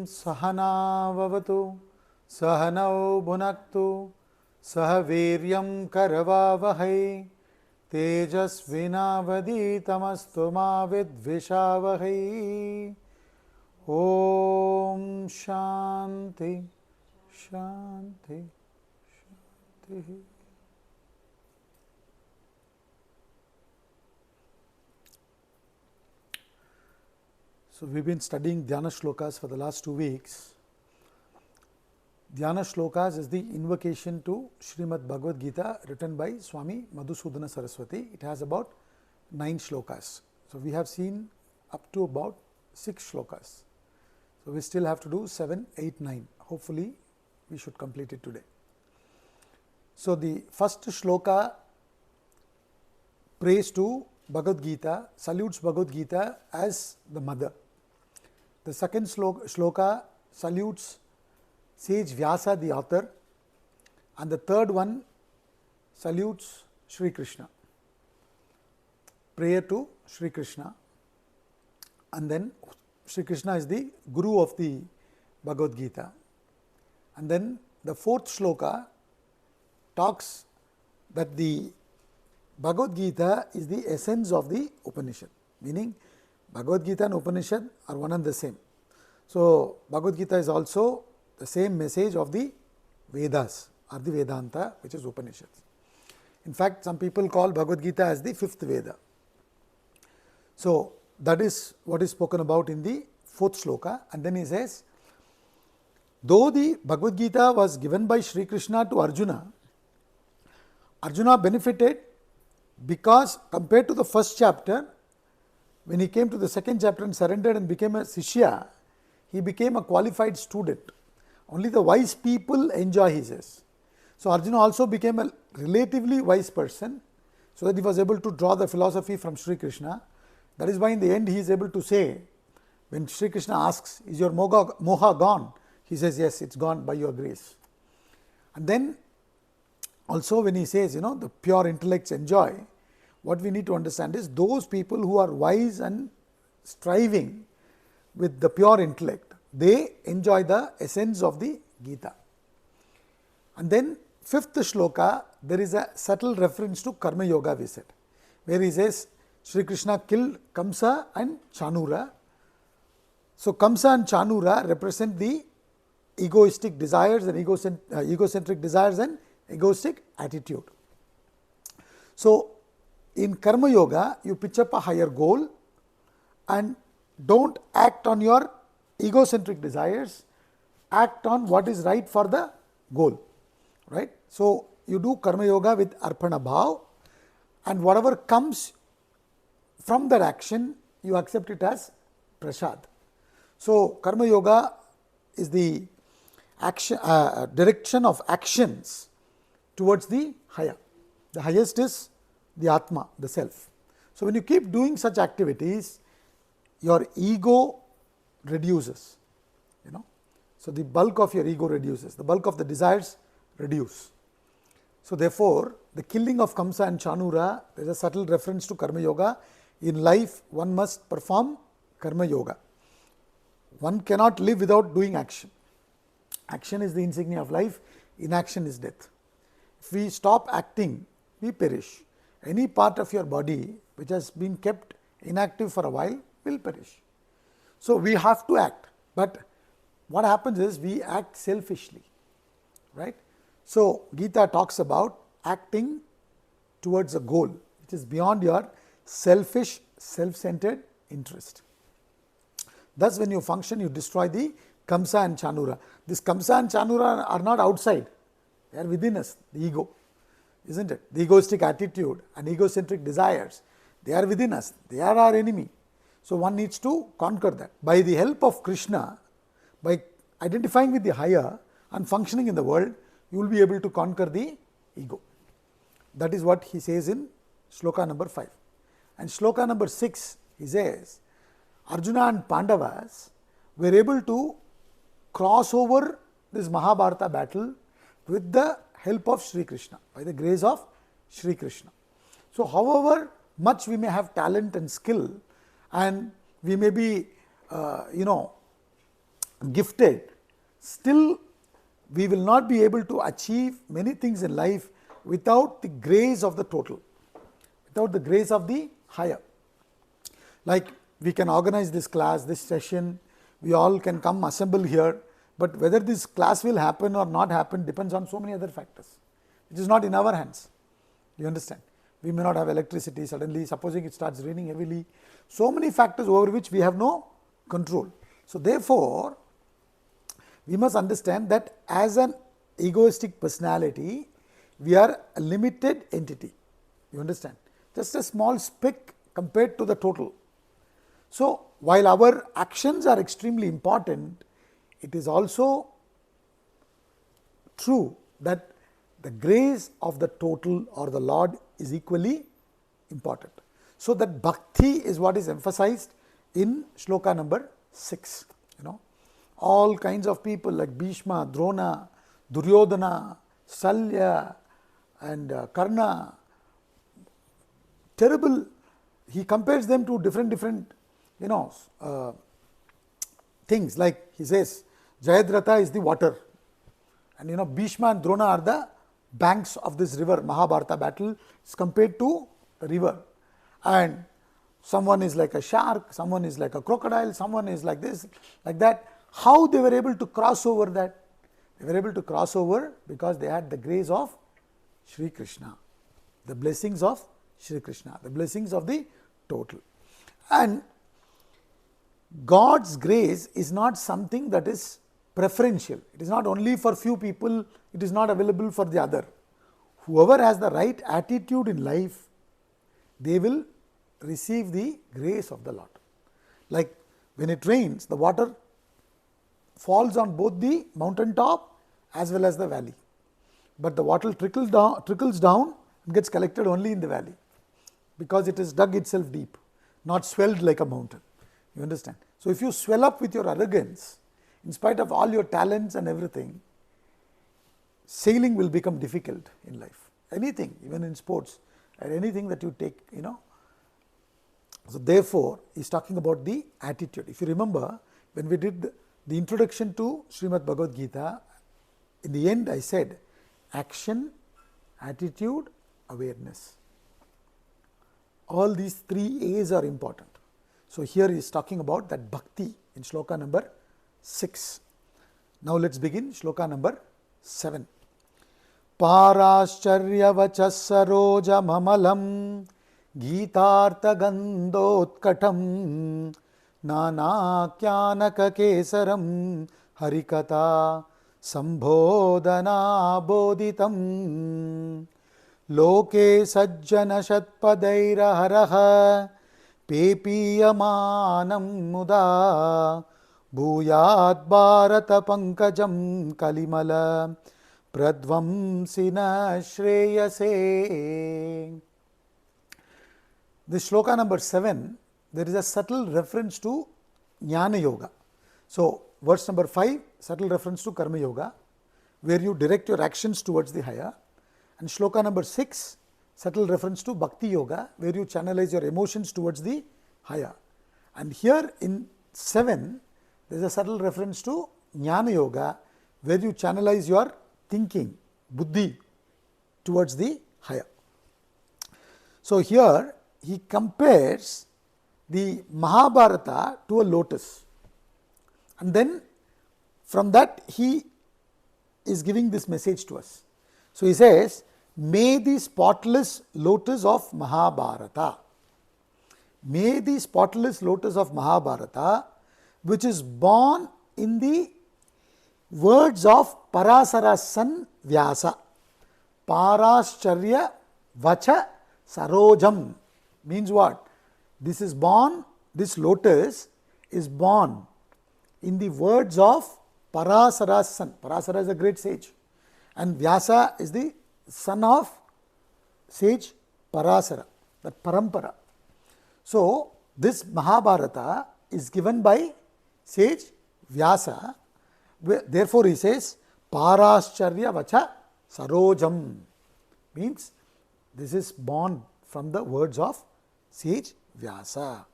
Sahana Vavatu Sahanau Bhunaktu Sahaviryam Karavavahai Tejasvinavaditamastu ma vidvishavahai. Om Shanti Shanti Shanti. So we've been studying Dhyana Shlokas for the last 2 weeks. Dhyana Shlokas is the invocation to Srimad Bhagavad Gita written by Swami Madhusudana Saraswati. It has about 9 shlokas. So we have seen up to about 6 shlokas. So we still have to do 7, 8, 9. Hopefully we should complete it today. So the first shloka prays to Bhagavad Gita, salutes Bhagavad Gita as the mother. The second shloka salutes sage Vyasa, the author, and the third one salutes Sri Krishna, prayer to Sri Krishna, and then Sri Krishna is the guru of the Bhagavad Gita. And then the fourth shloka talks that the Bhagavad Gita is the essence of the Upanishad, meaning Bhagavad Gita and Upanishad are one and the same. So Bhagavad Gita is also the same message of the Vedas or the Vedanta, which is Upanishads. In fact, some people call Bhagavad Gita as the fifth Veda. So that is what is spoken about in the fourth shloka. And then he says, though the Bhagavad Gita was given by Sri Krishna to Arjuna, Arjuna benefited because compared to the first chapter, when he came to the second chapter and surrendered and became a Sishya, he became a qualified student. Only the wise people enjoy, he says. So Arjuna also became a relatively wise person, so that he was able to draw the philosophy from Sri Krishna. That is why in the end he is able to say, when Sri Krishna asks, is your moha gone? He says, yes, it's gone by your grace. And then also when he says, the pure intellects enjoy, what we need to understand is those people who are wise and striving with the pure intellect, they enjoy the essence of the Gita. And then fifth shloka, there is a subtle reference to Karma Yoga, we said, where he says, Sri Krishna killed Kamsa and Chanura. So Kamsa and Chanura represent the egoistic desires and egocentric desires and egoistic attitude. So in Karma Yoga, you pitch up a higher goal and don't act on your egocentric desires, act on what is right for the goal, right. So you do Karma Yoga with Arpana Bhav, and whatever comes from that action, you accept it as Prasad. So Karma Yoga is the action, direction of actions towards the higher. The highest is the Atma, the self. So when you keep doing such activities, your ego reduces, So the bulk of your ego reduces, the bulk of the desires reduce. So therefore, the killing of Kamsa and Chanura is a subtle reference to Karma Yoga. In life, one must perform Karma Yoga. One cannot live without doing action. Action is the insignia of life, inaction is death. If we stop acting, we perish. Any part of your body which has been kept inactive for a while will perish. So we have to act, but what happens is we act selfishly, right. So Gita talks about acting towards a goal which is beyond your selfish, self-centered interest. Thus when you function, you destroy the Kamsa and Chanura. This Kamsa and Chanura are not outside, they are within us, the ego, isn't it? The egoistic attitude and egocentric desires, they are within us, they are our enemy. So one needs to conquer that. By the help of Krishna, by identifying with the higher and functioning in the world, you will be able to conquer the ego. That is what he says in shloka number 5. And shloka number 6, he says, Arjuna and Pandavas were able to cross over this Mahabharata battle with the help of Sri Krishna, by the grace of Sri Krishna. So however much we may have talent and skill, and we may be gifted, still we will not be able to achieve many things in life without the grace of the total, without the grace of the higher. Like we can organize this class, this session, we all can come assemble here, but whether this class will happen or not happen depends on so many other factors. It is not in our hands. You understand? We may not have electricity suddenly, supposing it starts raining heavily. So many factors over which we have no control. So therefore, we must understand that as an egoistic personality, we are a limited entity. You understand? Just a small speck compared to the total. So while our actions are extremely important, it is also true that the grace of the total or the Lord is equally important. So that bhakti is what is emphasized in shloka number 6. All kinds of people like Bhishma, Drona, Duryodhana, Salya and Karna, terrible. He compares them to different things, like he says Jayadratha is the water, and Bhishma and Drona are the banks of this river. Mahabharata battle is compared to the river, and someone is like a shark, someone is like a crocodile, someone is like this, like that. How they were able to cross over that? They were able to cross over because they had the grace of Shri Krishna, the blessings of Shri Krishna, the blessings of the total. And God's grace is not something that is preferential. It is not only for few people, it is not available for the other. Whoever has the right attitude in life, they will receive the grace of the Lord. Like when it rains, the water falls on both the mountain top as well as the valley, but the water trickles down and gets collected only in the valley, because it has dug itself deep, not swelled like a mountain. You understand? So if you swell up with your arrogance, in spite of all your talents and everything, sailing will become difficult in life. Anything, even in sports, or anything that you take, So therefore, he is talking about the attitude. If you remember, when we did the introduction to Srimad Bhagavad Gita, in the end I said action, attitude, awareness. All these 3 A's are important. So here he is talking about that bhakti in shloka number 6. Now let us begin shloka number 7. Parascharya vachas saroja mamalam Gītārtha gandhotkatam Nānākyanaka kesaram harikata sambodhana bodhitam Loke sajjana shatpadairaharaha pepiyamanam muda Bhuyat bharata pankajam kalimala pradvamsina shreyase. This shloka number 7, there is a subtle reference to Jnana Yoga. So, verse number 5, subtle reference to Karma Yoga, where you direct your actions towards the higher, and shloka number 6, subtle reference to Bhakti Yoga, where you channelize your emotions towards the higher. And here in 7, there is a subtle reference to Jnana Yoga, where you channelize your thinking, buddhi, towards the higher. So here he compares the Mahabharata to a lotus, and then from that he is giving this message to us. So he says, may the spotless lotus of Mahabharata, may the spotless lotus of Mahabharata, which is born in the words of Parasara's son Vyasa, Parascharya Vacha Sarojam, means what? This is born, this lotus is born in the words of Parasara's son. Parasara is a great sage, and Vyasa is the son of sage Parasara, that parampara. So this Mahabharata is given by sage Vyasa. Therefore he says Parascharya Vacha Sarojam, means this is born from the words of sage Vyasa,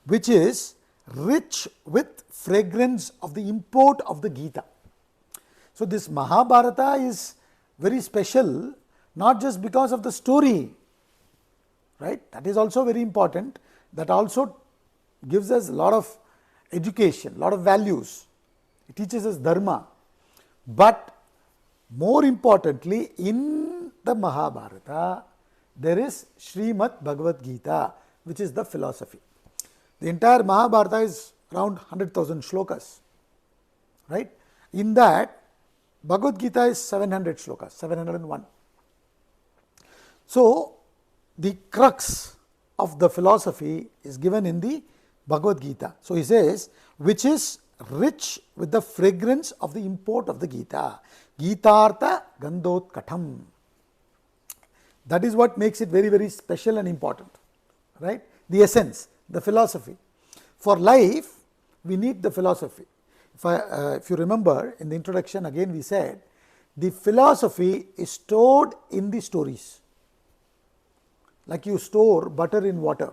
which is rich with fragrance of the import of the Gita. So, this Mahabharata is very special, not just because of the story, right? That is also very important. That also gives us a lot of education, a lot of values. It teaches us dharma. But more importantly, in the Mahabharata, there is Srimad Bhagavad Gita, which is the philosophy. The entire Mahabharata is around 100,000 shlokas, right? In that, Bhagavad Gita is 700 shlokas, 701. So, the crux of the philosophy is given in the Bhagavad Gita. So, he says, which is rich with the fragrance of the import of the Gita. Gitartha Gandhotkatham. That is what makes it very, very special and important, right? The essence, the philosophy. For life, we need the philosophy. If you remember, in the introduction again we said, the philosophy is stored in the stories. Like you store butter in water,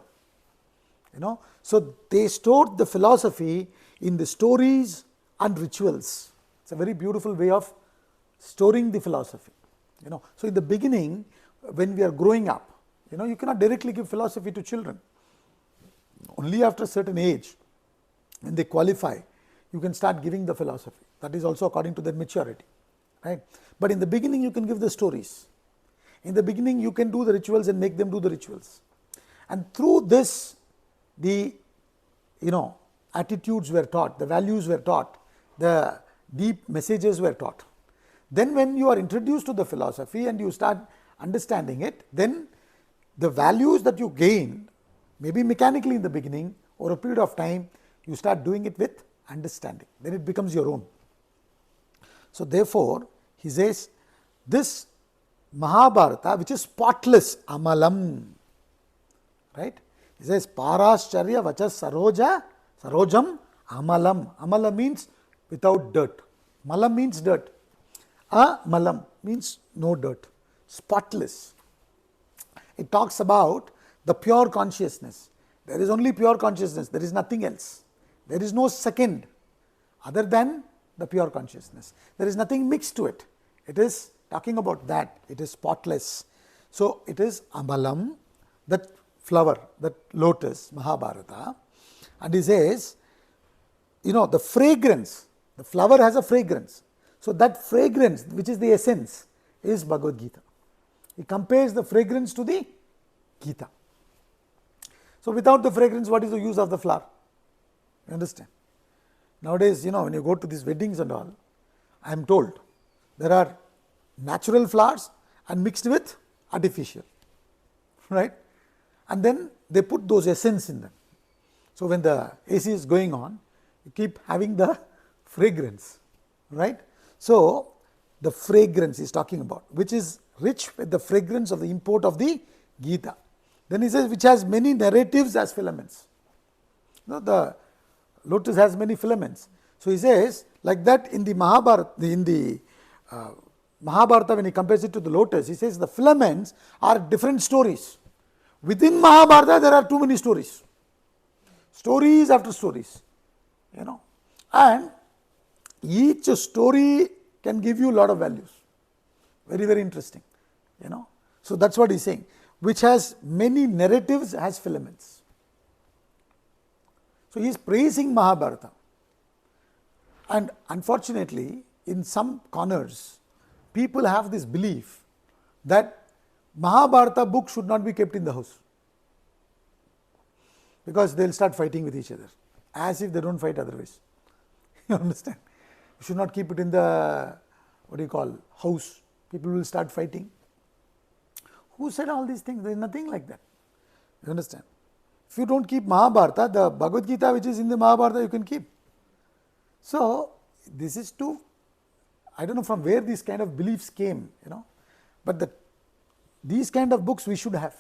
So, they stored the philosophy in the stories and rituals. It's a very beautiful way of storing the philosophy, So, in the beginning, when we are growing up, you cannot directly give philosophy to children. Only after a certain age, when they qualify, you can start giving the philosophy. That is also according to their maturity, right? But in the beginning, you can give the stories. In the beginning, you can do the rituals and make them do the rituals. And through this, the attitudes were taught, the values were taught, the deep messages were taught. Then when you are introduced to the philosophy and you start understanding it, then the values that you gain, maybe mechanically in the beginning, over a period of time, you start doing it with understanding. Then it becomes your own. So, therefore, he says, this Mahabharata, which is spotless, amalam, right? He says, Parascharya vachas sarojam amalam. Amala means without dirt. Malam means dirt. Malam means no dirt. Spotless. It talks about the pure consciousness. There is only pure consciousness. There is nothing else. There is no second other than the pure consciousness. There is nothing mixed to it. It is talking about that. It is spotless. So, it is amalam, that flower, that lotus, Mahabharata. And he says, the fragrance, the flower has a fragrance. So, that fragrance, which is the essence, is Bhagavad Gita. He compares the fragrance to the Gita. So, without the fragrance, what is the use of the flower? You understand? Nowadays, when you go to these weddings and all, I am told there are natural flowers and mixed with artificial, right? And then they put those essence in them. So, when the AC is going on, you keep having the fragrance, right? So, the fragrance he is talking about, which is rich with the fragrance of the import of the Gita. Then he says, which has many narratives as filaments. The lotus has many filaments. So, he says, like that in the Mahabharata, when he compares it to the lotus, he says the filaments are different stories. Within Mahabharata, there are too many stories. Stories after stories, and each story can give you a lot of values. Very, very interesting, So, that is what he is saying, which has many narratives as filaments. So, he is praising Mahabharata, and unfortunately, in some corners, people have this belief that Mahabharata book should not be kept in the house, because they will start fighting with each other, as if they do not fight otherwise. You understand? You should not keep it in the, house. People will start fighting. Who said all these things? There is nothing like that. You understand? If you do not keep Mahabharata, the Bhagavad Gita which is in the Mahabharata you can keep. So, this is to, I don't know from where these kind of beliefs came, but these kind of books we should have,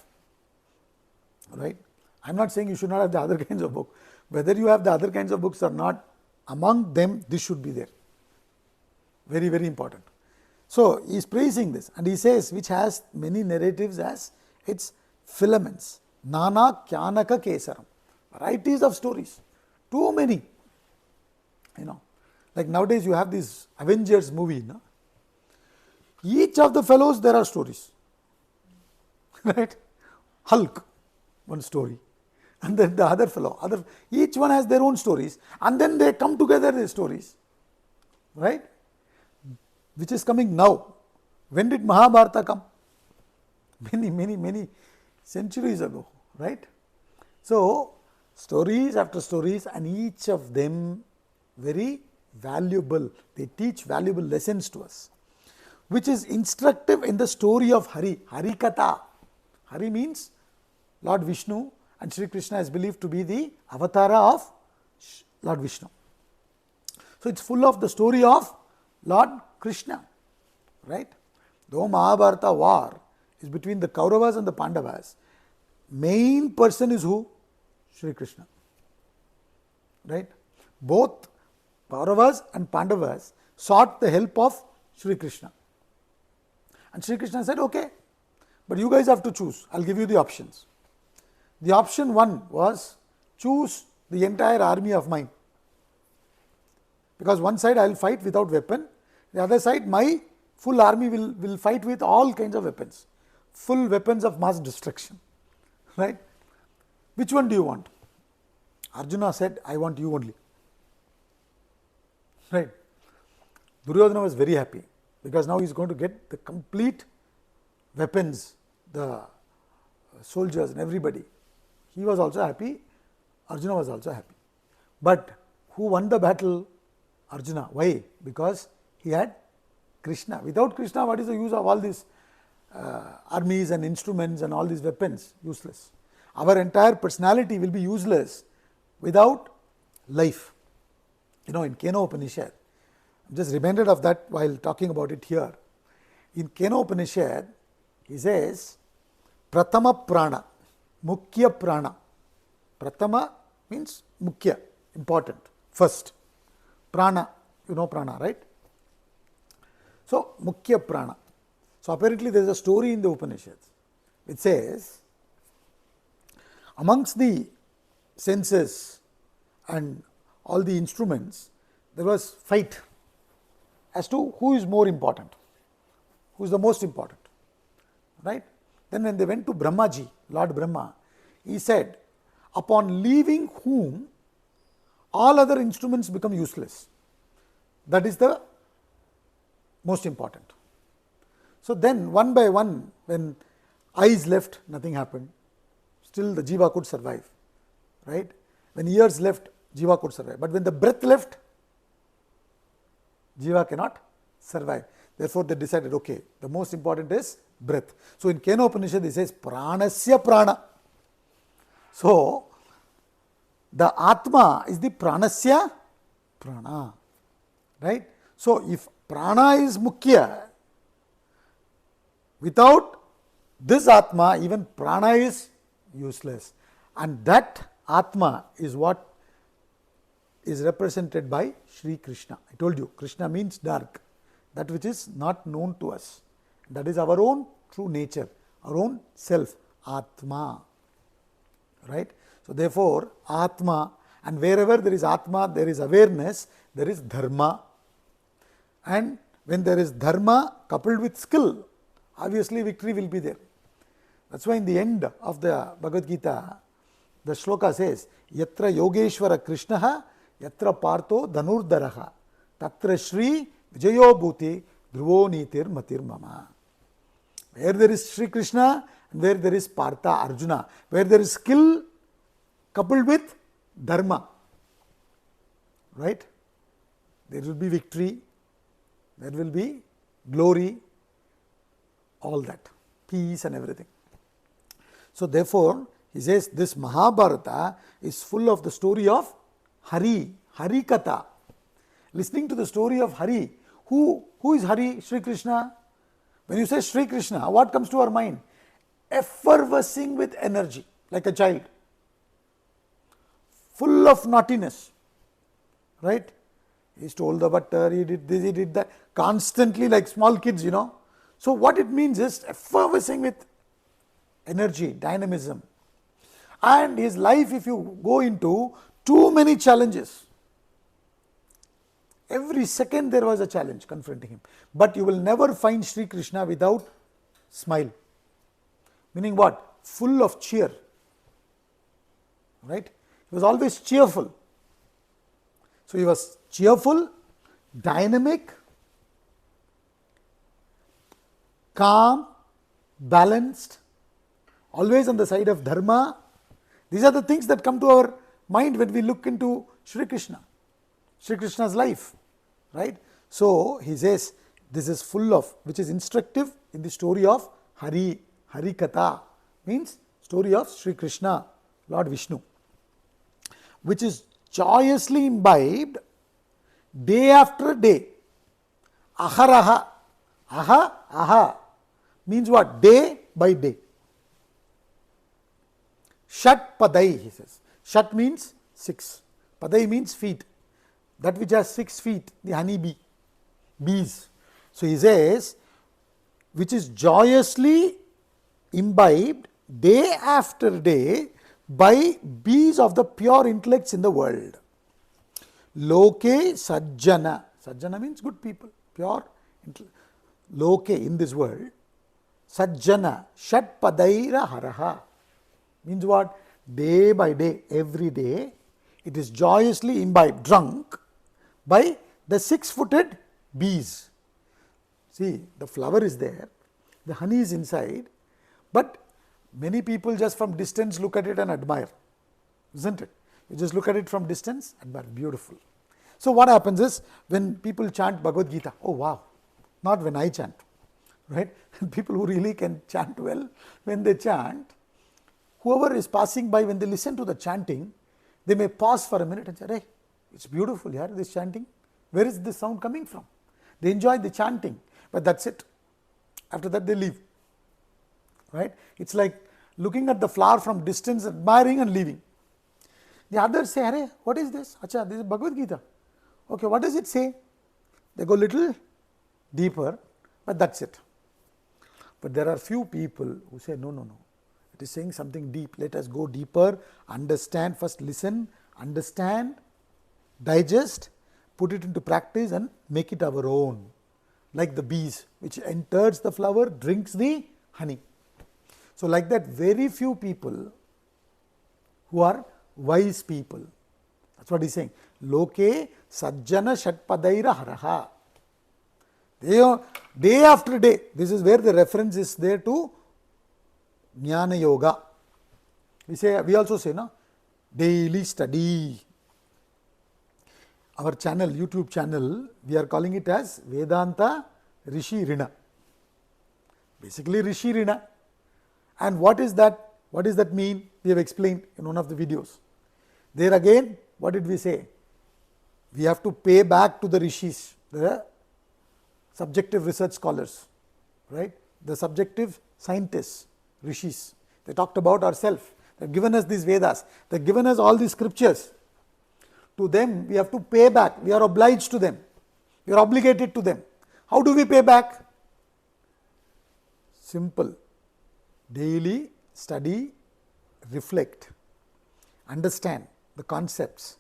right? I am not saying you should not have the other kinds of books. Whether you have the other kinds of books or not, among them this should be there. Very, very important. So, he is praising this, and he says, which has many narratives as its filaments. Nana Kyanaka Kesaram. Varieties of stories. Too many. Like nowadays you have this Avengers movie. Each of the fellows there are stories. Right? Hulk, one story. And then the other fellow, each one has their own stories. And then they come together, their stories. Right? Which is coming now. When did Mahabharata come? Many centuries ago. Right? So, stories after stories, and each of them very valuable. They teach valuable lessons to us, which is instructive in the story of Hari. Harikatha. Hari means Lord Vishnu, and Sri Krishna is believed to be the avatara of Lord Vishnu. So, it is full of the story of Lord Krishna. Right? Though Mahabharata war is between the Kauravas and the Pandavas, main person is who? Sri Krishna. Right? Both Kauravas and Pandavas sought the help of Sri Krishna. And Sri Krishna said, okay, but you guys have to choose. I will give you the options. The option 1 was, choose the entire army of mine. Because one side I will fight without weapon, the other side my full army will fight with all kinds of weapons. Full weapons of mass destruction. Right? Which one do you want? Arjuna said, I want you only. Right? Duryodhana was very happy, because now he is going to get the complete weapons, the soldiers and everybody. He was also happy, Arjuna was also happy. But who won the battle? Arjuna. Why? Because he had Krishna. Without Krishna, what is the use of all these armies and instruments and all these weapons? Useless. Our entire personality will be useless without life. In Kena Upanishad, I am just reminded of that while talking about it here. In Kena Upanishad, he says, Pratama Prana, Mukhya Prana. Pratama means Mukhya, important, first. Prana, you know prana, right? So, Mukhya Prana. So, apparently there is a story in the Upanishads which says, amongst the senses and all the instruments, there was fight as to who is more important, who is the most important. Right? Then when they went to Brahmaji, Lord Brahma, he said, upon leaving whom all other instruments become useless. That is the most important. So then one by one, when eyes left, nothing happened. Still the jiva could survive. Right? When ears left, jiva could survive. But when the breath left, jiva cannot survive. Therefore, they decided, okay, the most important is breath. So, in Kena Upanishad, it says, pranasya prana. So, the Atma is the pranasya prana. Right? So, if prana is mukhya, without this Atma, even prana is useless. And that Atma is what is represented by Sri Krishna. I told you, Krishna means dark, that which is not known to us. That is our own true nature, our own self, Atma. Right? So, therefore, Atma, and wherever there is Atma, there is awareness, there is Dharma. And when there is Dharma coupled with skill, obviously victory will be there. That is why in the end of the Bhagavad Gita, the shloka says, Yatra Yogeshwara Krishnaha, Yatra Partho Dhanurdaraha, Tatra Shri Vijayo Bhuti Dhruvo Nitir Matir Mama. Where there is Sri Krishna and where there is Partha Arjuna, where there is skill coupled with Dharma, right? There will be victory, there will be glory, all that, peace and everything. So, therefore, he says this Mahabharata is full of the story of Hari, Harikatha. Listening to the story of Hari, who is Hari? Sri Krishna. When you say Sri Krishna, what comes to our mind? Effervescing with energy, like a child, full of naughtiness, right? He stole the butter, he did this, he did that, constantly like small kids, you know. So, what it means is effervescing with energy, dynamism. And his life, if you go into, too many challenges. Every second there was a challenge confronting him. But you will never find Sri Krishna without smile. Meaning what? Full of cheer. Right? He was always cheerful. So he was cheerful, dynamic, calm, balanced, always on the side of dharma. These are the things that come to our mind when we look into Sri Krishna, Sri Krishna's life, right? So he says this is full of, which is instructive in the story of Hari Katha, means story of Sri Krishna, Lord Vishnu, which is joyously imbibed day after day. Aharaha, aha means what? Day by day. Shat padai, he says. Shat means 6. Padai means feet. That which has 6 feet, the honey bee, bees. So he says, which is joyously imbibed day after day by bees of the pure intellects in the world. Loke sajjana. Sajjana means good people, pure intellect. Loke, in this world. Sajjana, shat padaira haraha. Means what? Day by day, every day, it is joyously imbibed, drunk by the 6-footed bees. See, the flower is there, the honey is inside, but many people just from distance look at it and admire, isn't it? You just look at it from distance, admire, beautiful. So what happens is, when people chant Bhagavad Gita, oh wow, not when I chant, right? People who really can chant well, when they chant, whoever is passing by, when they listen to the chanting, they may pause for a minute and say, hey, it's beautiful here, this chanting. Where is this sound coming from? They enjoy the chanting, but that's it. After that, they leave. Right? It's like looking at the flower from distance, admiring and leaving. The others say, hey, what is this? Acha, this is Bhagavad Gita. Okay, what does it say? They go little deeper, but that's it. But there are few people who say, no. It is saying something deep. Let us go deeper, understand, first listen, understand, digest, put it into practice and make it our own. Like the bees which enters the flower, drinks the honey. So like that, very few people who are wise people. That's what he is saying. Loke sajjana shatpadaira haraha. Day after day, this is where the reference is there to Jnana Yoga. We also say, no, daily study. Our channel, YouTube channel, we are calling it as Vedanta Rishi Rina. Basically Rishi Rina. And what is that? What does that mean? We have explained in one of the videos. There again, what did we say? We have to pay back to the rishis, the subjective research scholars, right? The subjective scientists, rishis. They talked about ourselves. They have given us these Vedas. They have given us all these scriptures. To them, we have to pay back. We are obliged to them. We are obligated to them. How do we pay back? Simple. Daily study, reflect, understand the concepts,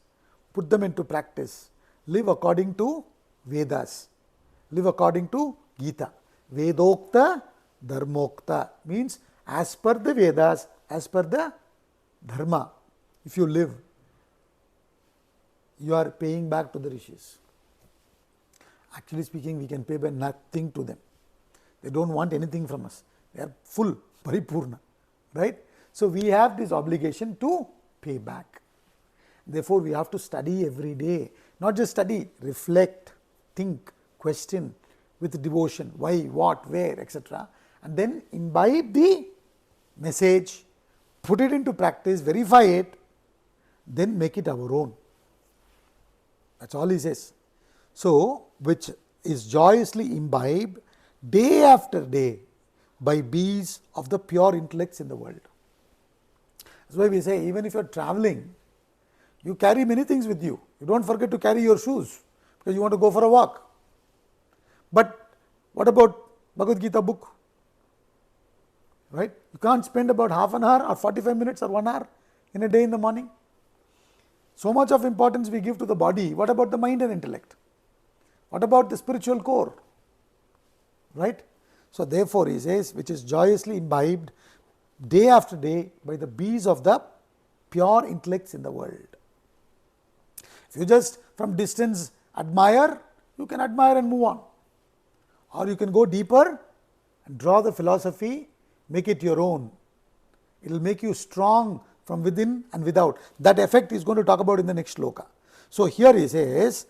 put them into practice, live according to Vedas, live according to Gita. Vedokta Dharmokta means as per the Vedas, as per the Dharma. If you live, you are paying back to the rishis. Actually speaking, we can pay back nothing to them. They don't want anything from us. They are full, paripurna, right? So we have this obligation to pay back. Therefore, we have to study every day. Not just study, reflect, think, question with devotion. Why, what, where, etc. And then imbibe the message, put it into practice, verify it, then make it our own. That's all he says. So, which is joyously imbibed day after day by bees of the pure intellects in the world. That's why we say, even if you are traveling, you carry many things with you. You don't forget to carry your shoes because you want to go for a walk. But what about Bhagavad Gita book? Right? You can't spend about half an hour or 45 minutes or 1 hour in a day in the morning. So much of importance we give to the body. What about the mind and intellect? What about the spiritual core? Right? So therefore, he says, which is joyously imbibed day after day by the bees of the pure intellects in the world. If you just from distance admire, you can admire and move on. Or you can go deeper and draw the philosophy, make it your own. It will make you strong from within and without. That effect he is going to talk about in the next shloka. So here he says,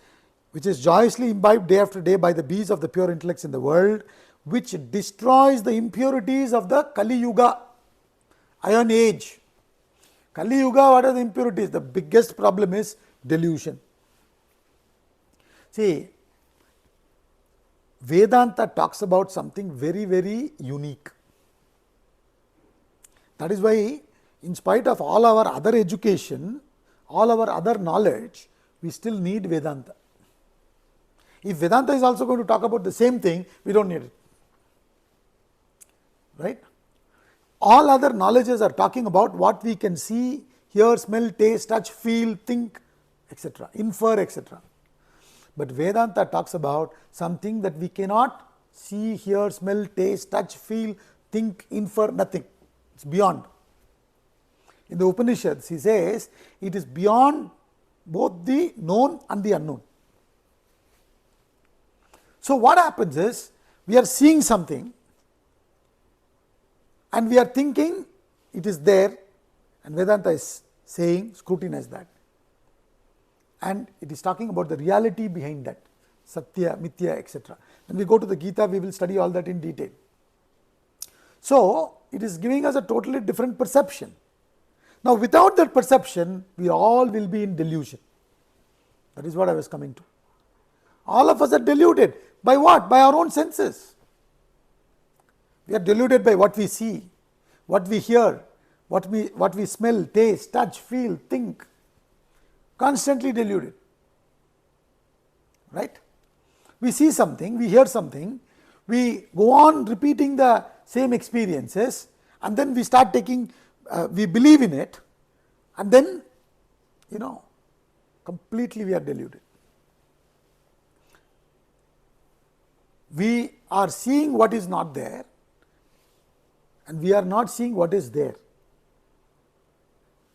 which is joyously imbibed day after day by the bees of the pure intellects in the world, which destroys the impurities of the Kali Yuga, Iron Age. Kali Yuga, what are the impurities? The biggest problem is delusion. See, Vedanta talks about something very, very unique. That is why, in spite of all our other education, all our other knowledge, we still need Vedanta. If Vedanta is also going to talk about the same thing, we don't need it. Right? All other knowledges are talking about what we can see, hear, smell, taste, touch, feel, think, etc., infer, etc. But Vedanta talks about something that we cannot see, hear, smell, taste, touch, feel, think, infer, nothing. It is beyond. In the Upanishads, he says, it is beyond both the known and the unknown. So what happens is, we are seeing something and we are thinking it is there, and Vedanta is saying scrutinize that. And it is talking about the reality behind that, Satya, Mithya, etc. When we go to the Gita, we will study all that in detail. So it is giving us a totally different perception. Now without that perception, we all will be in delusion. That is what I was coming to. All of us are deluded. By what? By our own senses. We are deluded by what we see, what we hear, what we smell, taste, touch, feel, think. Constantly deluded. Right? We see something, we hear something, we go on repeating the same experiences, and then we start taking, we believe in it, and then, completely we are deluded. We are seeing what is not there, and we are not seeing what is there.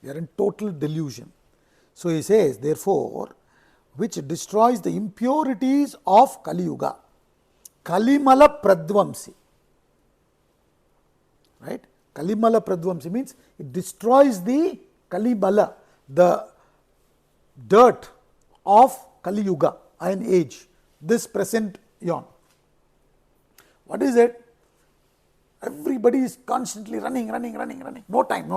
We are in total delusion. So he says, therefore, which destroys the impurities of Kali Yuga, Kalimala Pradvamsi. Right? Kalimala Pradvamsi means it destroys the Kalimala, the dirt of Kali Yuga, Iron Age, this present eon. What is it? Everybody is constantly running. No time.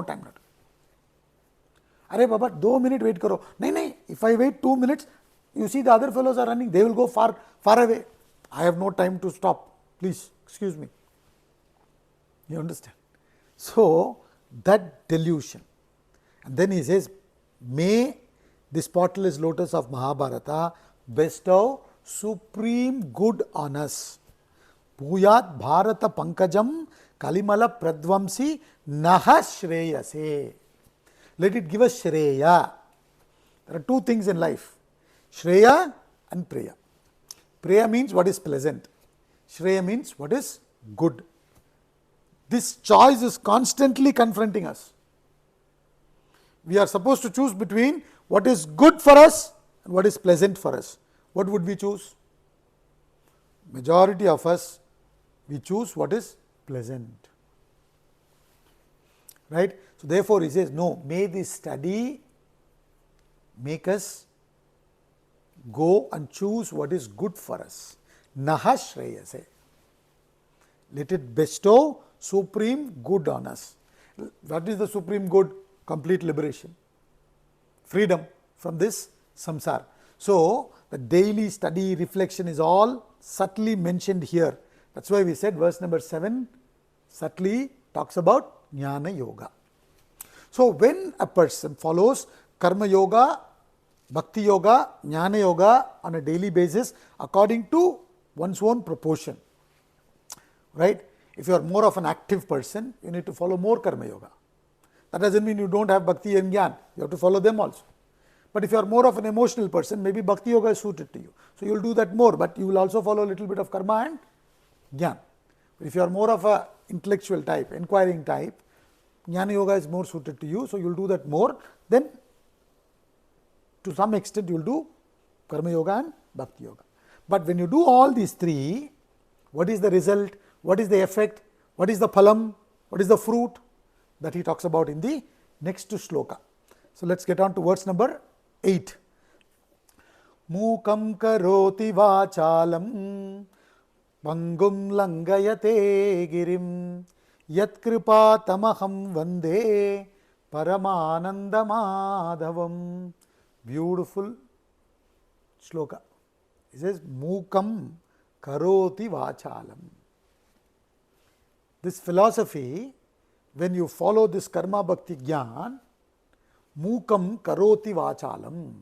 Arey Baba, 2 minutes wait karo. No. If I wait 2 minutes, you see the other fellows are running, they will go far away. I have no time to stop. Please, excuse me. You understand? So, that delusion. And then he says, may the spotless lotus of Mahabharata bestow supreme good on us. Bhuyat Bharata Pankajam Kalimala Pradvamsi Naha Shreyase. Let it give us Shreya. There are two things in life, Shreya and Preya. Preya means what is pleasant. Shreya means what is good. This choice is constantly confronting us. We are supposed to choose between what is good for us and what is pleasant for us. What would we choose? Majority of us, we choose what is pleasant. Right? So therefore he says, no, may this study make us go and choose what is good for us. Naha Shreyase. Let it bestow supreme good on us. What is the supreme good? Complete liberation. Freedom from this samsara. So the daily study, reflection is all subtly mentioned here. That's why we said verse number 7 subtly talks about Jnana Yoga. So when a person follows Karma Yoga, Bhakti Yoga, Jnana Yoga on a daily basis according to one's own proportion, right? If you are more of an active person, you need to follow more Karma Yoga. That doesn't mean you don't have Bhakti and Jnana, you have to follow them also. But if you are more of an emotional person, maybe Bhakti Yoga is suited to you. So, you will do that more, but you will also follow a little bit of karma and jnana. But if you are more of a intellectual type, inquiring type, Jnana Yoga is more suited to you. So, you will do that more. Then to some extent you will do Karma Yoga and Bhakti Yoga. But when you do all these three, what is the result? What is the effect? What is the phalam? What is the fruit? That he talks about in the next shloka. So, let us get on to verse number 8. Mukam karoti vachalam pangum langayate girim yat kripa tamaham vande paramananda madhavam. Beautiful shloka. He says, Mukam karoti vachalam. This philosophy, when you follow this karma bhakti jnana, Mukam karoti vachalam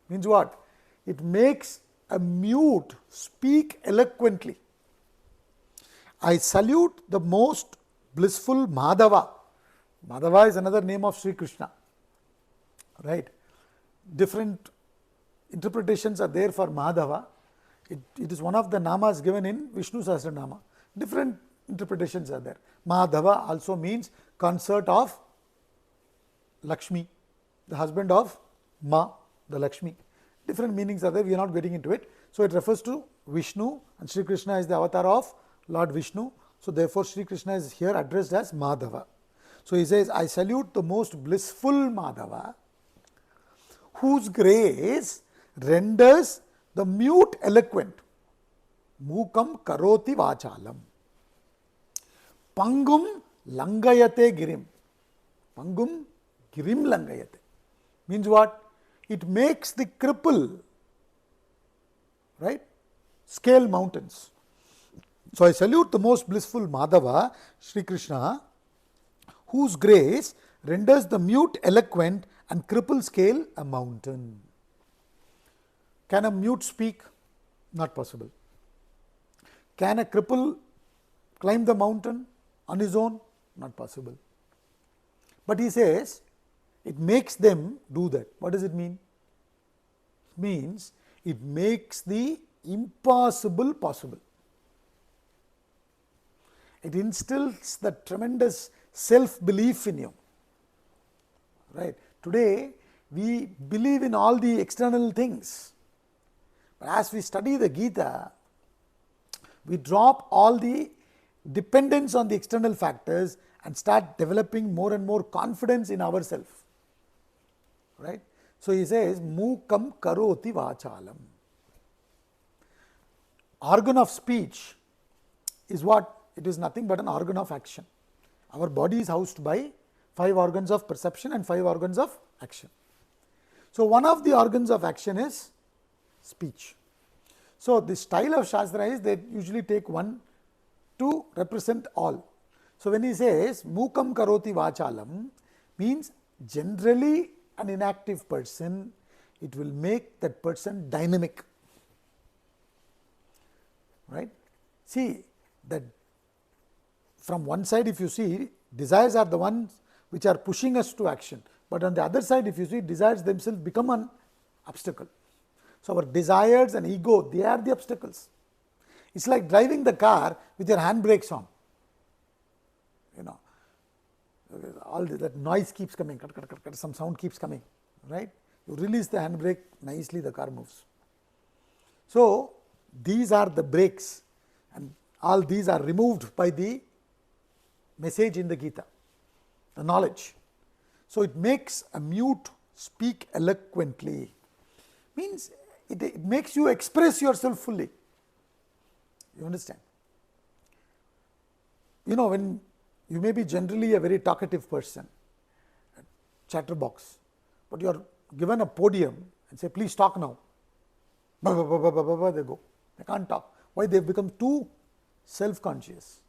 means what? It makes a mute speak eloquently. I salute the most blissful Madhava. Madhava is another name of Sri Krishna, right? Different interpretations are there for Madhava. It is one of the namas given in Vishnu Sahasranama. Different interpretations are there. Madhava also means consort of Lakshmi, the husband of Ma, the Lakshmi. Different meanings are there, we are not getting into it. So, it refers to Vishnu, and Sri Krishna is the avatar of Lord Vishnu. So, therefore, Sri Krishna is here addressed as Madhava. So, he says, I salute the most blissful Madhava, whose grace renders the mute eloquent. Mukam karoti vachalam. Pangum langayate girim. Pangum girim langayate. Means what? It makes the cripple, right, scale mountains. So, I salute the most blissful Madhava, Sri Krishna, whose grace renders the mute eloquent and cripple scale a mountain. Can a mute speak? Not possible. Can a cripple climb the mountain on his own? Not possible. But he says, it makes them do that. What does it mean? It means it makes the impossible possible. It instills the tremendous self-belief in you. Right? Today, we believe in all the external things. But as we study the Gita, we drop all the dependence on the external factors and start developing more and more confidence in ourselves. Right? So, he says, Mukam karoti vachalam. Organ of speech is what? It is nothing but an organ of action. Our body is housed by 5 organs of perception and 5 organs of action. So, one of the organs of action is speech. So, the style of Shastra is they usually take one to represent all. So, when he says Mukam karoti vachalam means generally an inactive person, it will make that person dynamic. Right? See that from one side, if you see, desires are the ones which are pushing us to action, but on the other side, if you see, desires themselves become an obstacle. So, our desires and ego, they are the obstacles. It is like driving the car with your handbrakes on. You know, all that noise keeps coming, some sound keeps coming, right? You release the handbrake, nicely the car moves. So, these are the brakes, and all these are removed by the message in the Gita, the knowledge. So, it makes a mute speak eloquently, means it makes you express yourself fully. You understand? You know, when you may be generally a very talkative person, chatterbox, but you are given a podium and say, please talk now. They go. They can't talk. Why? They have become too self-conscious.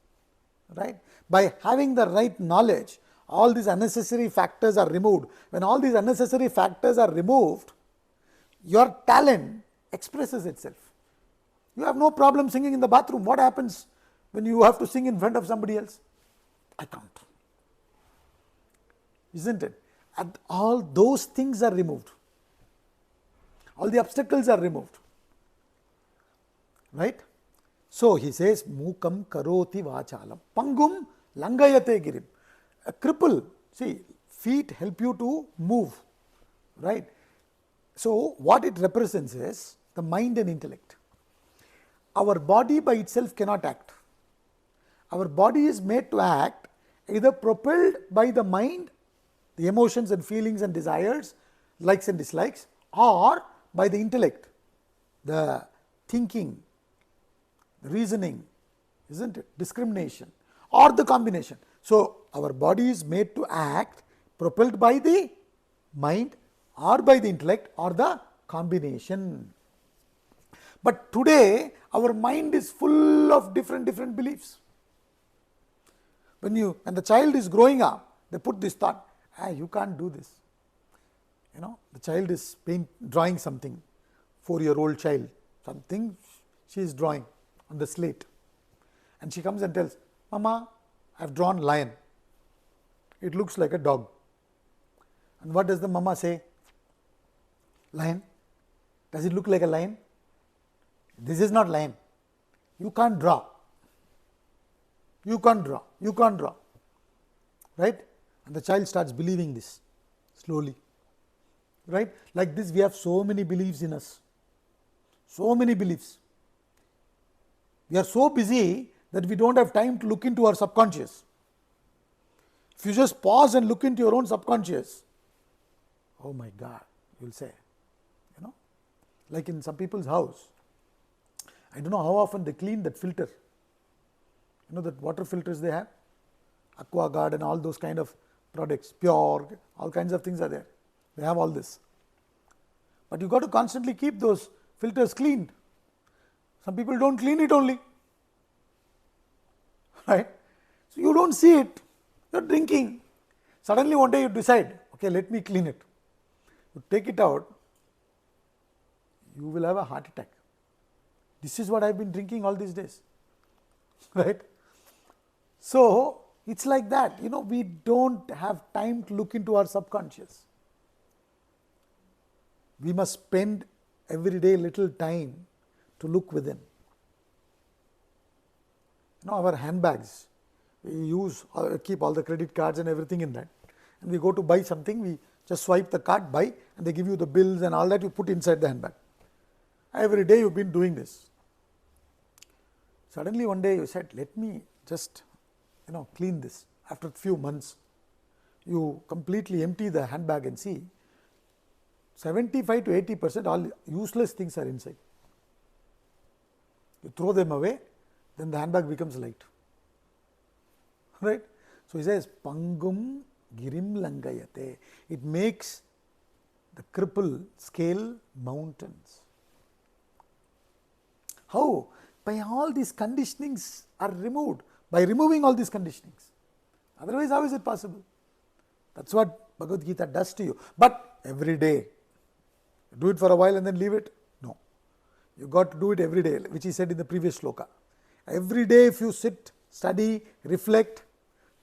Right? By having the right knowledge, all these unnecessary factors are removed. When all these unnecessary factors are removed, your talent expresses itself. You have no problem singing in the bathroom. What happens when you have to sing in front of somebody else? I can't. Isn't it? And all those things are removed. all the obstacles are removed. Right? So he says, Mukam karoti vachalam, pangum langayate girim. A cripple, see, feet help you to move, right? So what it represents is the mind and intellect. Our body by itself cannot act. Our body is made to act either propelled by the mind, the emotions and feelings and desires, likes and dislikes, or by the intellect, the thinking, the reasoning, isn't it? Discrimination, or the combination. So our body is made to act propelled by the mind or by the intellect or the combination. But today our mind is full of different beliefs. When the child is growing up, they put this thought, you can't do this. The child is drawing something, 4-year-old child, something she is drawing on the slate, and she comes and tells, Mama, I have drawn lion. It looks like a dog. And what does the mama say? Lion? Does it look like a lion? This is not lion. You can't draw. You can't draw. You can't draw. Right? And the child starts believing this slowly. Right? Like this, we have so many beliefs in us. So many beliefs. We are so busy that we don't have time to look into our subconscious. If you just pause and look into your own subconscious, oh my God, you will say, like in some people's house, I don't know how often they clean that filter. That water filters they have, Aqua Guard and all those kind of products, Pure, all kinds of things are there. They have all this. But you got to constantly keep those filters cleaned. Some people don't clean it only. Right? So you don't see it. You are drinking. Suddenly one day you decide, okay, let me clean it. You take it out, you will have a heart attack. This is what I have been drinking all these days. Right? So it's like that. We don't have time to look into our subconscious. We must spend every day little time to look within. Our handbags, we keep all the credit cards and everything in that. And we go to buy something, we just swipe the card, buy, and they give you the bills and all that you put inside the handbag. Every day you've been doing this. Suddenly one day you said, let me just clean this. After a few months, you completely empty the handbag and see 75 to 80% all useless things are inside. You throw them away, then the handbag becomes light. Right? So he says, Pangum girim langayate. It makes the cripple scale mountains. How? By all these conditionings are removed. By removing all these conditionings. Otherwise, how is it possible? That's what Bhagavad Gita does to you. But every day, do it for a while and then leave it? No. You got to do it every day, which he said in the previous shloka. Every day if you sit, study, reflect,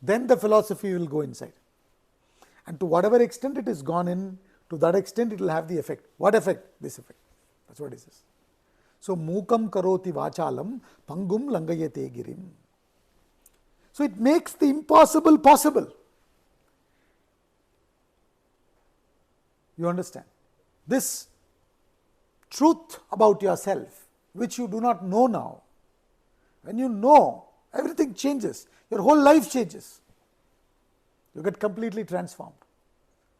then the philosophy will go inside. And to whatever extent it is gone in, to that extent it will have the effect. What effect? This effect. That's what he says. So, Mukam karoti vachalam, pangum langayate girim. So, it makes the impossible possible. You understand? This truth about yourself, which you do not know now, when you know, everything changes. Your whole life changes. You get completely transformed.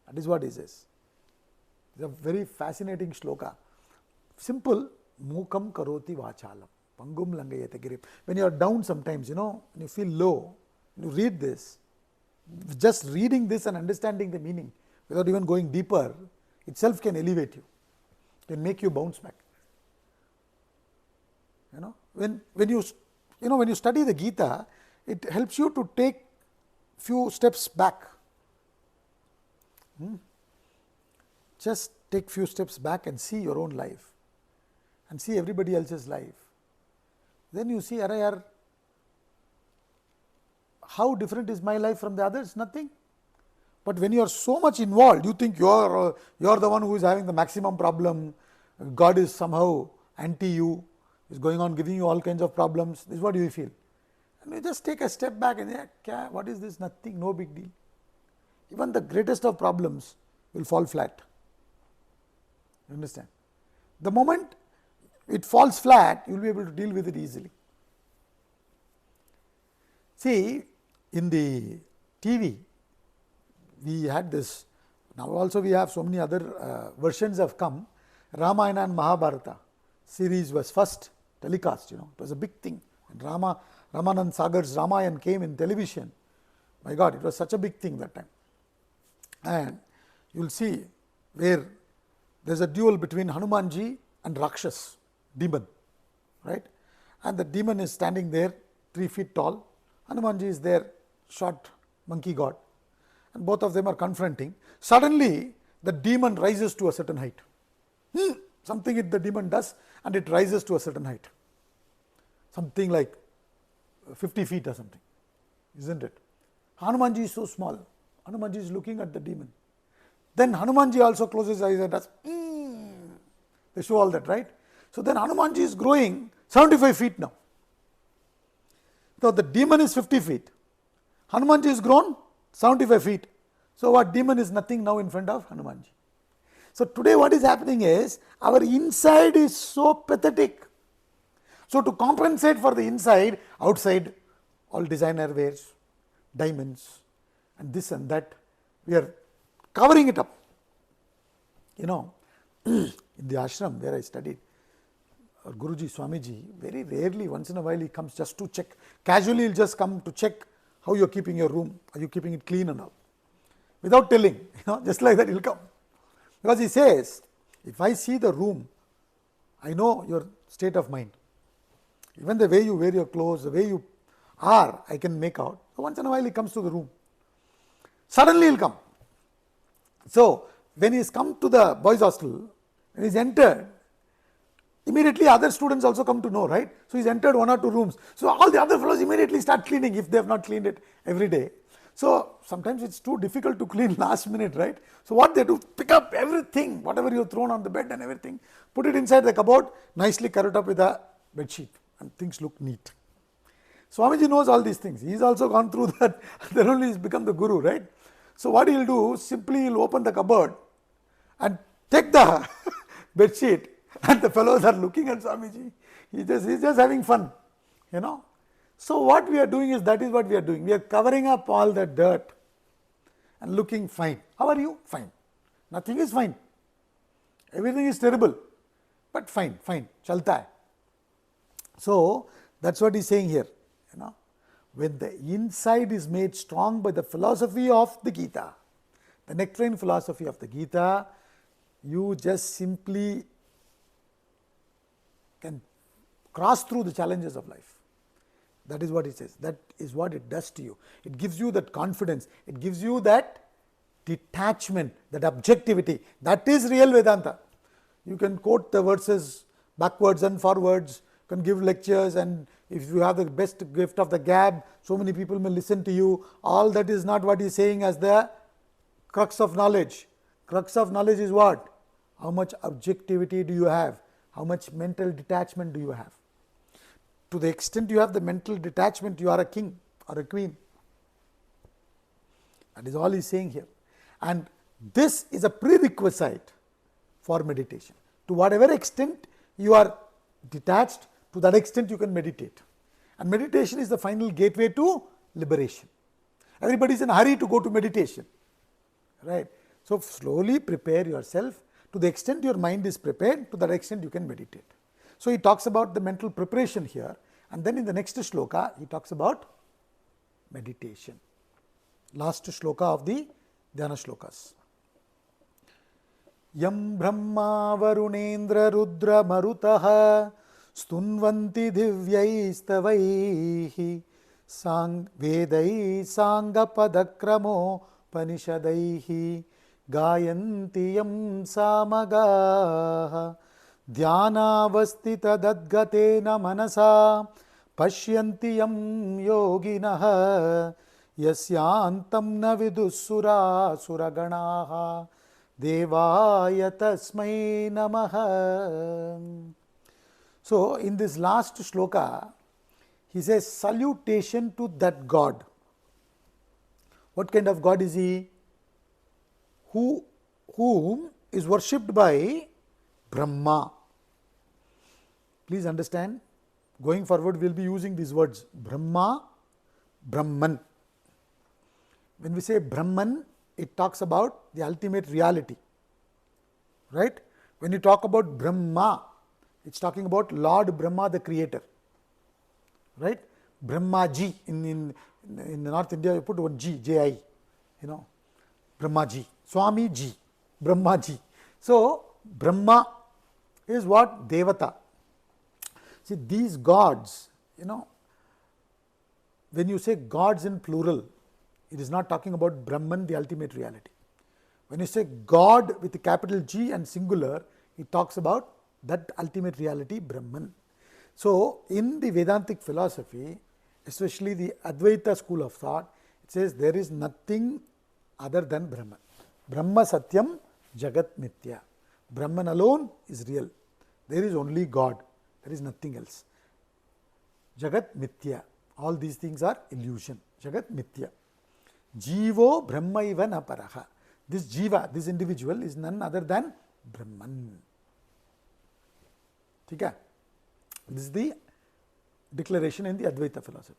That is what he says. It's a very fascinating shloka. Simple, Mukam karoti vachalam, pangum langayate girim. When you are down sometimes, when you feel low, you read this. Just reading this and understanding the meaning, without even going deeper, itself can elevate you, can make you bounce back. When you study the Gita, it helps you to take few steps back. Just take few steps back and see your own life and see everybody else's life. Then you see, how different is my life from the others? Nothing. But when you are so much involved, you think you are the one who is having the maximum problem, God is somehow anti you, is going on giving you all kinds of problems. This is what you feel. And you just take a step back and say, what is this? Nothing, no big deal. Even the greatest of problems will fall flat. You understand? The moment it falls flat, you will be able to deal with it easily. See, in the TV, we had this, now also we have so many other versions have come. Ramayana and Mahabharata series was first telecast, it was a big thing. And Ramanand Sagar's Ramayana came in television. My God, it was such a big thing that time. And you will see where there is a duel between Hanumanji and Rakshas, demon, right? And the demon is standing there 3 feet tall. Hanumanji is there, short monkey god, and both of them are confronting. Suddenly, the demon rises to a certain height. Something the demon does, and it rises to a certain height. Something like 50 feet or something, isn't it? Hanumanji is so small. Hanumanji is looking at the demon. Then Hanumanji also closes his eyes and does, they show all that, right? So then Hanumanji is growing 75 feet now. So the demon is 50 feet. Hanumanji is grown 75 feet. So what demon is nothing now in front of Hanumanji. So today what is happening is, our inside is so pathetic. So to compensate for the inside, outside all designer wears, diamonds and this and that, we are covering it up. In the ashram where I studied, our Guruji, Swamiji, very rarely, once in a while he comes just to check. Casually he will just come to check how you are keeping your room, are you keeping it clean and all. Without telling, just like that he will come. Because he says, if I see the room, I know your state of mind. Even the way you wear your clothes, the way you are, I can make out. So once in a while he comes to the room. Suddenly he will come. So when he has come to the boys' hostel, when he is entered, immediately other students also come to know, right? So he has entered 1 or 2 rooms. So all the other fellows immediately start cleaning if they have not cleaned it every day. So sometimes it's too difficult to clean last minute, right? So what they do, pick up everything, whatever you have thrown on the bed and everything, put it inside the cupboard, nicely cover it up with a bed sheet, and things look neat. Swamiji knows all these things. He has also gone through that, then only he has become the guru, right? So what he will do, simply he will open the cupboard and take the bed sheet, and the fellows are looking at Swamiji. He is just having fun, So what we are doing is, that is what we are doing. We are covering up all the dirt and looking fine. How are you? Fine. Nothing is fine. Everything is terrible. But fine, chalta hai. So that's what he is saying here. When the inside is made strong by the philosophy of the Gita, the nectarine philosophy of the Gita, you just simply can cross through the challenges of life. That is what it says. That is what it does to you. It gives you that confidence. It gives you that detachment, that objectivity. That is real Vedanta. You can quote the verses backwards and forwards, you can give lectures, and if you have the best gift of the gab, so many people may listen to you. All that is not what he is saying as the crux of knowledge. Crux of knowledge is what? How much objectivity do you have? How much mental detachment do you have? To the extent you have the mental detachment, you are a king or a queen. That is all he is saying here. And this is a prerequisite for meditation. To whatever extent you are detached, to that extent you can meditate. And meditation is the final gateway to liberation. Everybody is in a hurry to go to meditation, right? So slowly prepare yourself. To the extent your mind is prepared, to that extent you can meditate. So he talks about the mental preparation here, and then in the next shloka he talks about meditation. Last shloka of the Dhyana Shlokas. Yam Brahma Varunendra Rudra Marutaha Stunvanti Divyaistavaihi Sang Vedai Sanga Padakramo Panishadaihi Gayanti Yam Samagaha Dhyanavastita Dadgatena Manasa Pashyanti Yam Yoginaha Yasyantam na vidussura suraganaha Devaya Tasmai Namaha. So, in this last shloka, he says salutation to that God. What kind of God is he? Whom is worshipped by Brahma. Please understand, going forward we will be using these words Brahma, Brahman. When we say Brahman, it talks about the ultimate reality, right? When you talk about Brahma, it is talking about Lord Brahma, the creator, right? Brahmaji, in North India you put one G, J-I, Brahmaji, Swami Ji, Brahmaji. So, Brahma is what? Devata. See, these gods, when you say gods in plural, it is not talking about Brahman, the ultimate reality. When you say God with a capital G and singular, it talks about that ultimate reality, Brahman. So, in the Vedantic philosophy, especially the Advaita school of thought, it says there is nothing other than Brahman. Brahma Satyam Jagat Mithya. Brahman alone is real. There is only God. There is nothing else. Jagat Mithya. All these things are illusion. Jagat Mithya. Jivo Brahmaiva na paraha. This Jiva, this individual is none other than Brahman. Okay? This is the declaration in the Advaita philosophy.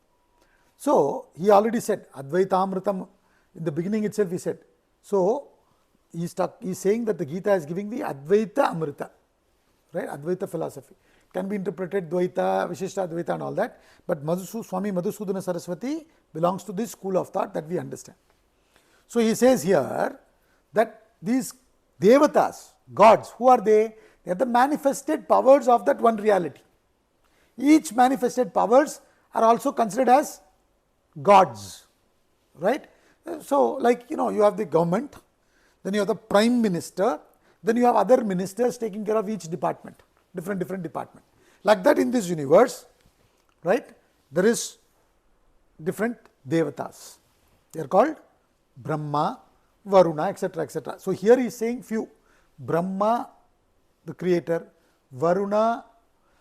So, he already said Advaita Amritam, in the beginning itself he said. So, he is saying that the Gita is giving the Advaita Amrita, right? Advaita philosophy. Can be interpreted Dvaita, Vishishta Advaita and all that, but Swami Madhusudana Saraswati belongs to this school of thought that we understand. So, he says here that these Devatas, gods, who are they? They are the manifested powers of that one reality. Each manifested powers are also considered as gods, right? So, like you have the government, then you have the prime minister, then you have other ministers taking care of each department, different department. Like that in this universe, right, there is different devatas. They are called Brahma, Varuna, etc., etc. So, here he is saying few. Brahma, the creator, Varuna,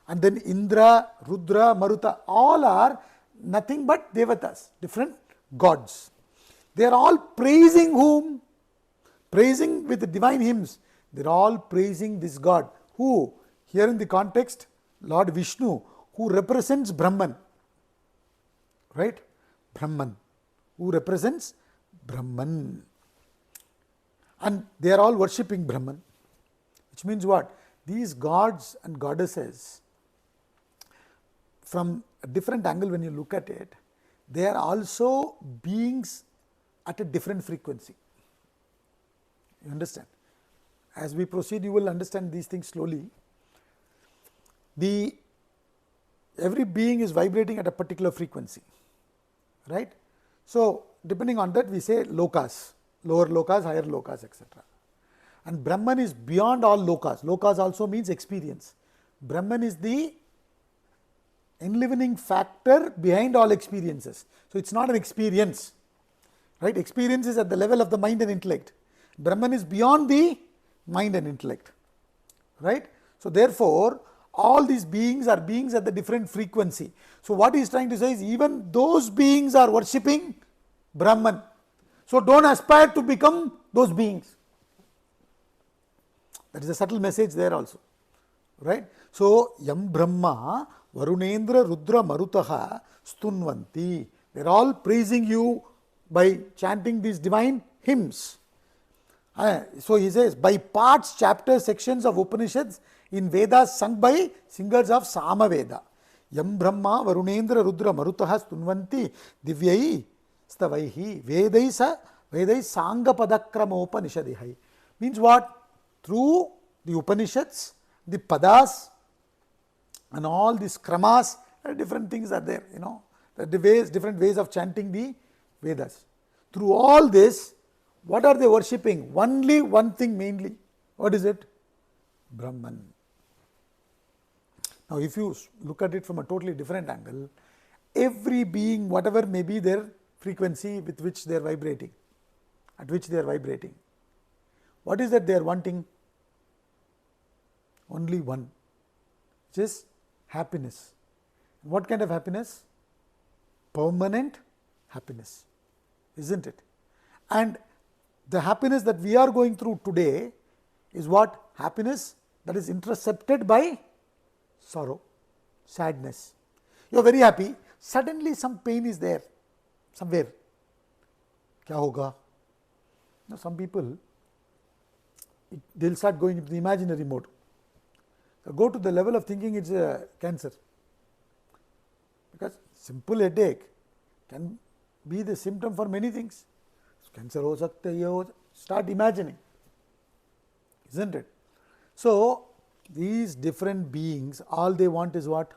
and then Indra, Rudra, Maruta, all are nothing but devatas, different gods. They are all praising whom? Praising with the divine hymns. They are all praising this God. Who? Here in the context, Lord Vishnu, who represents Brahman. Right? Brahman. Who represents Brahman. And they are all worshipping Brahman. Which means what? These gods and goddesses, from a different angle when you look at it, they are also beings at a different frequency. You understand? As we proceed, you will understand these things slowly. Every being is vibrating at a particular frequency, right? So, depending on that, we say lokas, lower lokas, higher lokas, etc. And Brahman is beyond all lokas. Lokas also means experience. Brahman is the enlivening factor behind all experiences. So, it is not an experience, right? Experience is at the level of the mind and intellect. Brahman is beyond the mind and intellect, right? So, therefore, all these beings are beings at the different frequency. So, what he is trying to say is even those beings are worshipping Brahman. So, do not aspire to become those beings. That is a subtle message there also, right? So, Yam Brahma, Varunendra, Rudra, Marutaha, Stunvanti. They are all praising you by chanting these divine hymns. So, he says by parts, chapters, sections of Upanishads in Vedas sung by singers of Samaveda. Yam Brahma, Varunendra, Rudra, Marutaha, Stunvanti, Divyai, Stavaihi, Vedai Sangapadakramopanishadihai. Means what? Through the Upanishads, the Padas and all these Kramas, different things are there, the ways, different ways of chanting the Vedas. Through all this, what are they worshipping? Only one thing mainly. What is it? Brahman. Now, if you look at it from a totally different angle, every being, whatever may be their frequency with which they are vibrating, at which they are vibrating, What is that they are wanting? Only one, which is happiness. What kind of happiness? Permanent happiness, isn't it? And the happiness that we are going through today is what? Happiness that is intercepted by sorrow, sadness. You are very happy, suddenly some pain is there somewhere. Kya hoga? Now, some people, they will start going into the imaginary mode. So, go to the level of thinking it is a cancer, because simple headache can be the symptom for many things. Cancer ho sakta, ye ho, start imagining, isn't it? So, these different beings, all they want is what?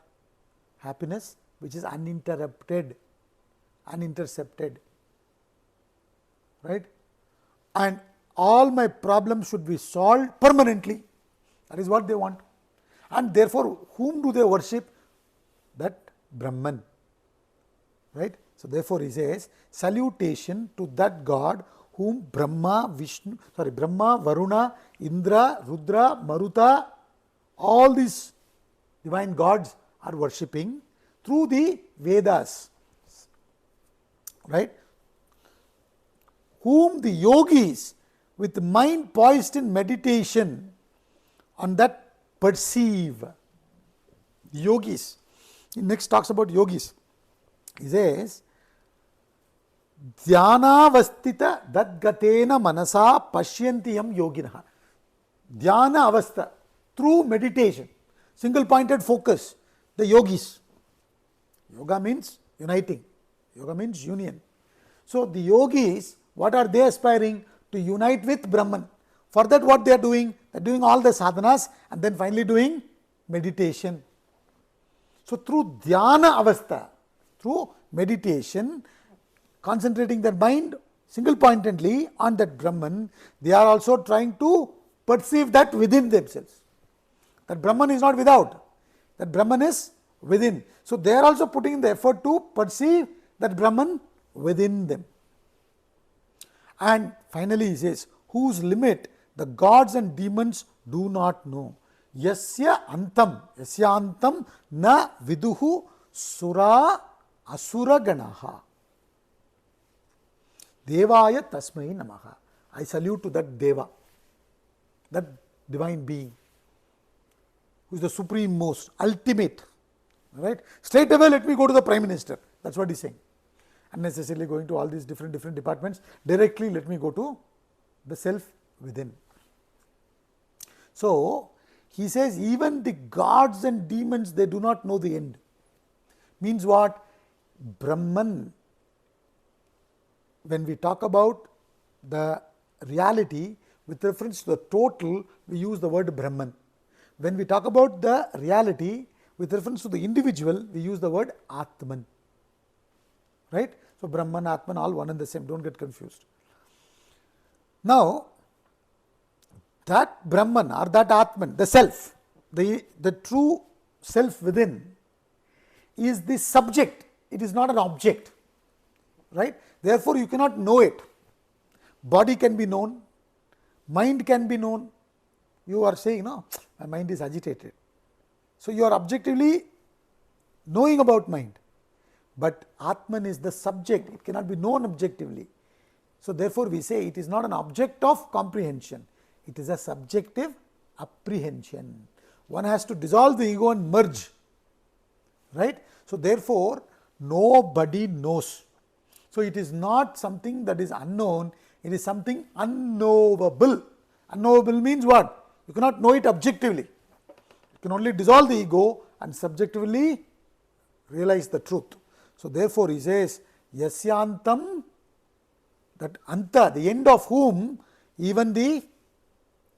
Happiness which is uninterrupted, unintercepted, right? And all my problems should be solved permanently. That is what they want. And therefore, whom do they worship? That Brahman, right? So, therefore, he says, salutation to that God whom Brahma, Varuna, Indra, Rudra, Maruta, all these divine gods are worshipping through the Vedas, right? Whom the yogis with mind poised in meditation on that perceive. Yogis. He next talks about yogis. He says, Dhyana avastita dadgatena manasa pashyantiyam yoginaha. Dhyana avastha, through meditation, single pointed focus, the yogis. Yoga means uniting, yoga means union. So, the yogis, what are they aspiring? To unite with Brahman. For that, what they are doing? They are doing all the sadhanas and then finally doing meditation. So, through dhyana avastha, through meditation, concentrating their mind single pointedly on that Brahman, they are also trying to perceive that within themselves. That Brahman is not without, that Brahman is within. So, they are also putting in the effort to perceive that Brahman within them. And finally, he says, whose limit the gods and demons do not know. Yasya antam na viduhu sura asura ganaha. Devaya tasmai namaha. I salute to that Deva, that divine being, who is the supreme most, ultimate. Right? Straight away, let me go to the Prime Minister. That is what he is saying. Unnecessarily going to all these different departments. Directly, let me go to the self within. So, he says, even the gods and demons, they do not know the end. Means what? Brahman. When we talk about the reality with reference to the total, we use the word Brahman. When we talk about the reality with reference to the individual, we use the word Atman. Right? So, Brahman, Atman, all one and the same, do not get confused. Now, that Brahman or that Atman, the self, the true self within is the subject, it is not an object, right? Therefore, you cannot know it. Body can be known, mind can be known. You are saying, no, my mind is agitated. So, you are objectively knowing about mind, but Atman is the subject, it cannot be known objectively. So, therefore, we say it is not an object of comprehension, it is a subjective apprehension. One has to dissolve the ego and merge, right. So, therefore, nobody knows. So, it is not something that is unknown, it is something unknowable. Unknowable means what? You cannot know it objectively. You can only dissolve the ego and subjectively realize the truth. So, therefore, he says, Yasyantam, that Anta, the end of whom even the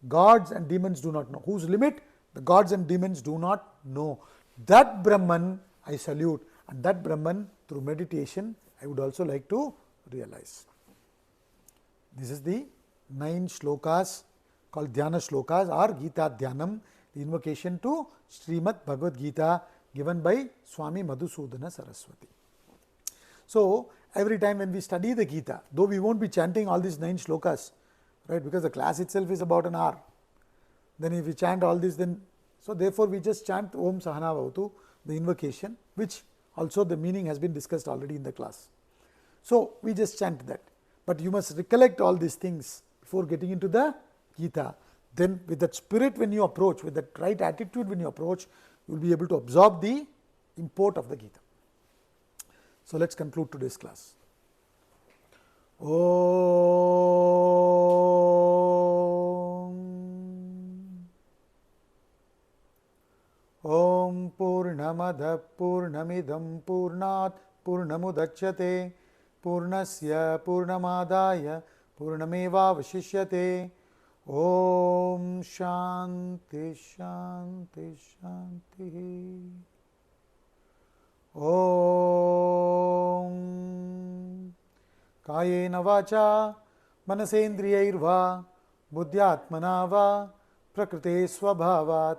gods and demons do not know. Whose limit? The gods and demons do not know. That Brahman I salute, and that Brahman through meditation I would also like to realize. This is the 9 shlokas called Dhyana Shlokas or Gita Dhyanam, the invocation to Srimad Bhagavad Gita given by Swami Madhusudana Saraswati. So, every time when we study the Gita, though we won't be chanting all these 9 shlokas right? Because the class itself is about an hour. Then if we chant all this, then so therefore we just chant Om Sahana Bhavatu, the invocation, which also the meaning has been discussed already in the class. So we just chant that. But you must recollect all these things before getting into the Gita. Then with that spirit when you approach, with that right attitude when you approach, you will be able to absorb the import of the Gita. So let's conclude today's class. Om Purnamada Purnamidam Purnat Purnamudachyate Purnasya Purnamadaya Purnameva Vashishyate. Om Shanti Shanti Shanti. Om Kayena Vacha Manasendriyairva Buddhyatmana va Prakrite Swabhavat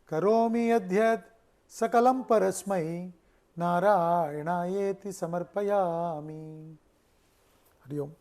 Karomi Adhyat Sakalam Parasmai Narayanayeti Samarpayami. Hari Om.